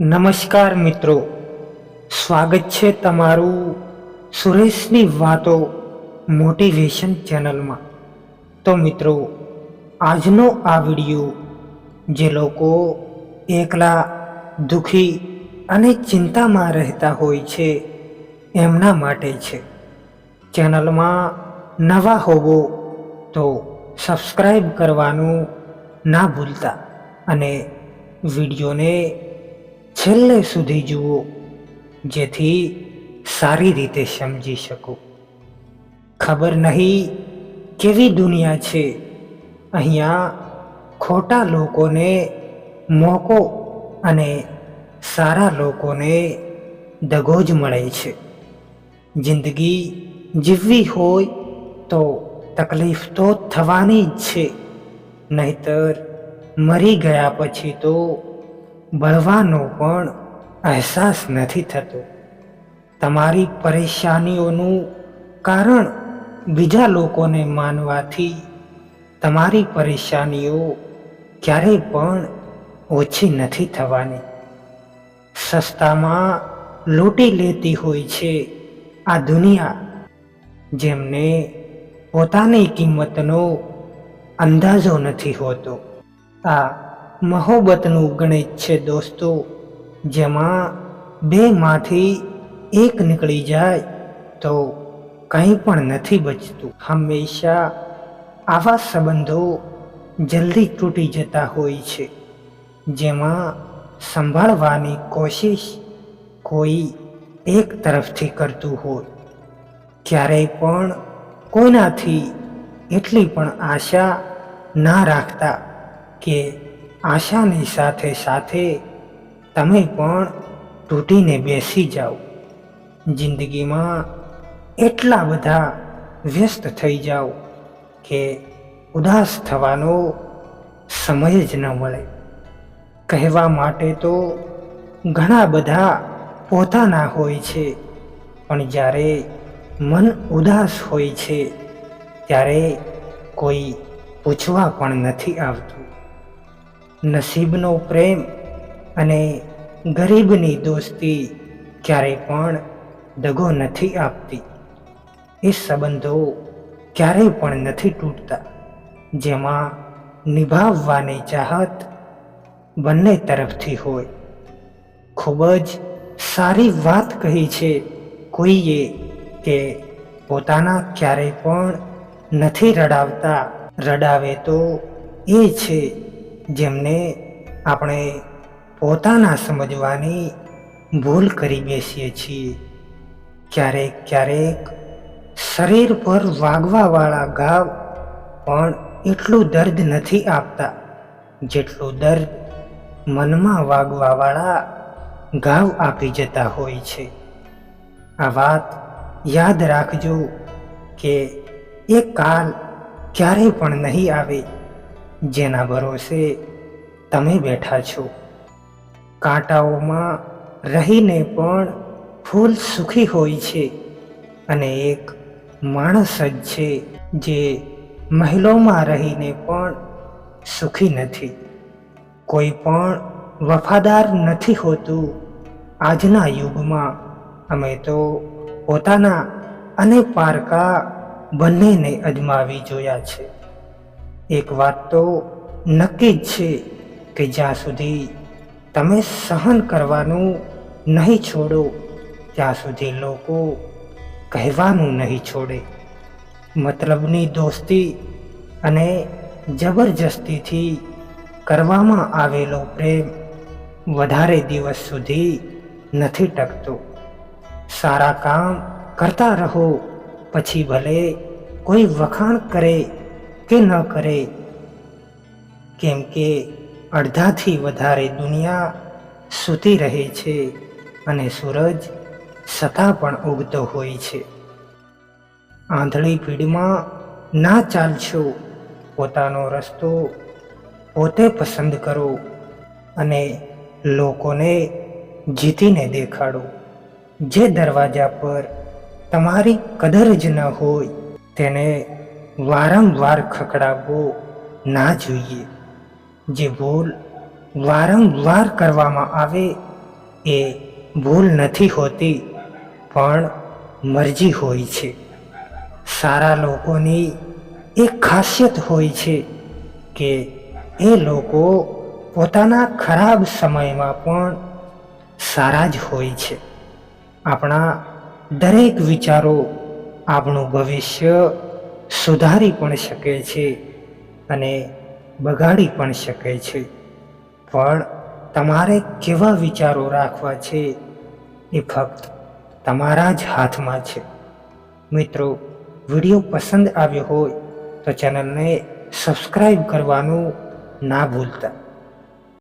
નમસ્કાર મિત્રો, સ્વાગત છે તમારું સુરેશની વાતો મોટિવેશન ચેનલમાં। તો મિત્રો, આજનો આ વિડિયો જે લોકો એકલા, દુઃખી અને ચિંતામાં રહેતા હોય છે એમના માટે છે। ચેનલમાં નવા હોવો તો સબસ્ક્રાઈબ કરવાનું ના ભૂલતા અને વિડીયોને છેલ્લે સુધી જુઓ, જેથી સારી રીતે સમજી શકો। ખબર નહીં કેવી દુનિયા છે, અહીંયા ખોટા લોકોને મોકો અને સારા લોકોને દગો જ મળે છે। જિંદગી જીવવી હોય તો તકલીફ તો થવાની જ છે, નહીતર મરી ગયા પછી તો બળવાનો પણ અહેસાસ નથી થતો। તમારી પરેશાનીઓનું કારણ બીજા લોકોને માનવાથી તમારી પરેશાનીઓ ક્યારેય પણ ઓછી નથી થવાની। સસ્તામાં લૂંટી લેતી હોય છે આ દુનિયા, જેમને પોતાની કિંમતનો અંદાજો નથી હોતો। આ મહોબતનું ગણિત છે દોસ્તો, જેમાં બેમાંથી એક નીકળી જાય તો કંઈ પણ નથી બચતું। હંમેશા આવા સંબંધો જલ્દી તૂટી જતા હોય છે, જેમાં સંભાળવાની કોશિશ કોઈ એક તરફથી કરતું હોય। ક્યારેય પણ કોઈનાથી એટલી પણ આશા ના રાખતા કે આશાની સાથે સાથે તમે પણ તૂટીને બેસી જાઓ। જિંદગીમાં એટલા બધા વ્યસ્ત થઈ જાઓ કે ઉદાસ થવાનો સમય જ ન મળે। કહેવા માટે તો ઘણા બધા પોતાના હોય છે, પણ જ્યારે મન ઉદાસ હોય છે ત્યારે કોઈ પૂછવા પણ નથી આવતું। નસીબનો પ્રેમ અને ગરીબની દોસ્તી ક્યારેય પણ દગો નથી આપતી। એ સંબંધો ક્યારેય પણ નથી તૂટતા, જેમાં નિભાવવાની ચાહત બંને તરફથી હોય। ખૂબ જ સારી વાત કહી છે કોઈએ કે પોતાના ક્યારેય પણ નથી રડાવતા, રડાવે તો એ છે જેમને આપણે પોતાના સમજવાની ભૂલ કરી બેસીએ છીએ। ક્યારેક ક્યારેક શરીર પર વાગવાવાળા ઘાવ પણ એટલું દર્દ નથી આપતા જેટલું દર્દ મનમાં વાગવાવાળા ઘાવ આપી જતા હોય છે। આ વાત યાદ રાખજો કે એ કાલ ક્યારેય પણ નહીં આવે જેના ભરોસે તમે બેઠા છો। કાંટાઓમાં રહીને પણ ફૂલ સુખી હોય છે, અને એક માણસ જ છે જે મહેલોમાં રહીને પણ સુખી નથી। કોઈ પણ વફાદાર નથી હોતું આજના યુગમાં। અમે તો પોતાના અને પારકા બંનેને અજમાવી જોયા છે। એક વાત તો નક્કી જ છે કે જ્યાં સુધી તમે સહન કરવાનું નહીં છોડો ત્યાં સુધી લોકો કહેવાનું નહીં છોડે। મતલબની દોસ્તી અને જબરજસ્તીથી કરવામાં આવેલો પ્રેમ વધારે દિવસ સુધી નથી ટકતો। સારા કામ કરતા રહો, પછી ભલે કોઈ વખાણ કરે કે ન કરે, કેમ કે અડધાથી વધારે દુનિયા સૂતી રહે છે અને સૂરજ છતાં પણ ઉગતો હોય છે। આંધળી ભીડમાં ના ચાલશો, પોતાનો રસ્તો પોતે પસંદ કરો અને લોકોને જીતીને દેખાડો। જે દરવાજા પર તમારી કદર જ ન હોય તેને વારંવાર ખખડાવવો ના જોઈએ। જે ભૂલ વારંવાર કરવામાં આવે એ ભૂલ નથી હોતી, પણ મરજી હોય છે. સારા લોકોની એક ખાસિયત હોય છે કે એ લોકો પોતાના ખરાબ સમયમાં પણ સારા જ હોય છે. આપણા દરેક વિચારો આપણું ભવિષ્ય સુધારી પણ શકે છે અને બગાડી પણ શકે છે. પણ તમારે કેવા વિચારો રાખવા છે એ ફક્ત તમારા જ હાથમાં છે. મિત્રો, વિડીયો પસંદ આવ્યો હોય તો ચેનલને સબસ્ક્રાઈબ કરવાનું ના ભૂલતા.